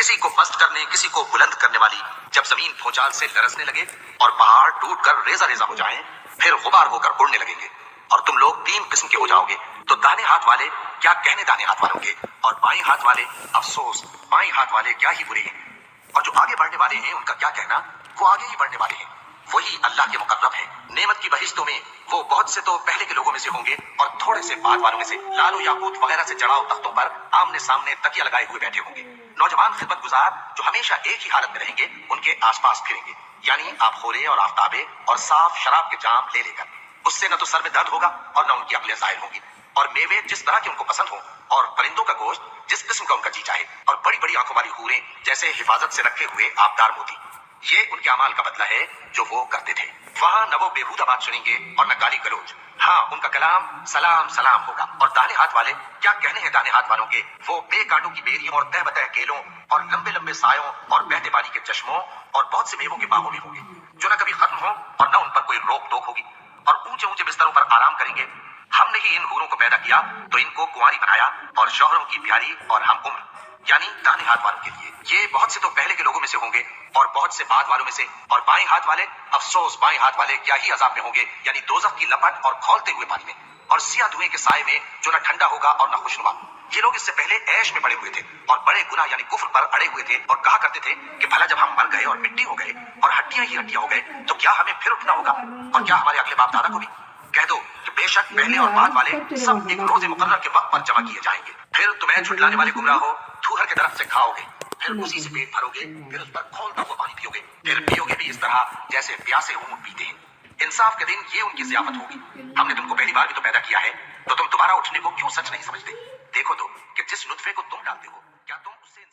کسی کو پست کرنے کسی کو بلند کرنے والی جب زمین بھونچال سے لرزنے لگے اور پہاڑ ٹوٹ کر ریزہ ریزہ ہو جائیں، پھر غبار ہو کر اڑنے لگیں گے اور تم لوگ تین قسم کے ہو جاؤ گے، تو دانے ہاتھ والے کیا کہنے دانے ہاتھ والوں کے، اور بائیں ہاتھ والے افسوس بائیں ہاتھ والے کیا ہی برے ہیں، اور جو آگے بڑھنے والے ہیں ان کا کیا کہنا، وہ آگے ہی بڑھنے والے ہیں، وہی اللہ کے مقرب ہیں۔ نعمت کی بہشتوں میں وہ بہت سے تو پہلے کے لوگوں میں سے ہوں گے اور تھوڑے سے بعد والوں میں سے لال و یاقوت وغیرہ سے جڑاؤ تختوں پر آمنے سامنے تکیہ لگائے ہوئے بیٹھے ہوں گے۔ نوجوان خدمت گزار جو ہمیشہ ایک ہی حالت میں رہیں گے ان کے آس پاس پھریں گے، یعنی آپ خورے اور آفتابے اور صاف شراب کے جام لے لے کر۔ اس سے نہ تو سر میں درد ہوگا اور نہ ان کی عقلیں ظاہر ہوں گی، اور میوے جس طرح کے ان کو پسند ہوں اور پرندوں کا گوشت جس قسم کا ان کا جی چاہے، اور بڑی بڑی آنکھوں والی حوریں جیسے حفاظت سے رکھے ہوئے آبدار موتی۔ یہ ان کے اعمال کا بدلہ ہے جو وہ کرتے تھے۔ وہاں نہ وہ بےہودہ بات سنیں گے اور نہ گالی گلوچ، ہاں ان کا کلام سلام سلام ہوگا۔ اور دانے ہاتھ والے کیا کہنے ہیں دانے ہاتھ والوں کے، وہ بے کانٹوں کی بیریوں اور تہ بتہ کیلوں اور لمبے لمبے سایوں اور بہتے پانی کے چشموں اور بہت سے میووں کے باغوں میں ہوں گے جو نہ کبھی ختم ہوں اور نہ ان پر کوئی روک ٹوک ہوگی، اور اونچے اونچے بستروں پر آرام کریں گے۔ ہم نے ہی ان حوروں کو پیدا کیا تو ان کو کنواری بنایا اور شوہروں کی پیاری اور ہم عمر، یعنی دانے ہاتھ والوں کے لیے۔ یہ بہت سے تو پہلے کے لوگوں میں سے ہوں گے اور بہت سے بعد والوں میں سے، اور بائیں ہاتھ والے افسوس بائیں ہاتھ والے کیا ہی عذاب میں ہوں گے، یعنی دوزخ کی لپٹ اور کھولتے ہوئے پانی میں اور سیاہ دھوئیں کے سائے میں جو نہ ٹھنڈا ہوگا اور نہ خوشنما۔ یہ لوگ اس سے پہلے عیش میں پڑے ہوئے تھے اور بڑے گناہ یعنی کفر پر اڑے ہوئے تھے، اور کہا کرتے تھے کہ بھلا جب ہم مر گئے اور مٹی ہو گئے اور ہڈیاں ہی ہڈیاں ہو گئے تو کیا ہمیں پھر اٹھنا ہوگا، اور کیا ہمارے اگلے باپ دادا کو بھی؟ کہہ دو کہ بے شک پہلے اور بعد والے سب ایک روز مقرر کے وقت پر جمع کیے جائیں گے، پھر تمہیں جھٹلانے والے گمراہ ہو تھوہر کے درخت سے کھاؤ گے، پھر اسی سے پیٹ بھرو گے، پھر اس پر کھولتا ہوا پانی پیو گے، پھر پیو گے بھی اس طرح جیسے پیاسے اونٹ پیتے ہیں۔ انصاف کے دن یہ ان کی ضیافت ہوگی۔ ہم نے تم کو پہلی بار بھی تو پیدا کیا ہے، تو تم دوبارہ اٹھنے کو کیوں سچ نہیں سمجھتے؟ دیکھو تو کہ جس نطفے کو تم ڈالتے ہو کیا تم اس سے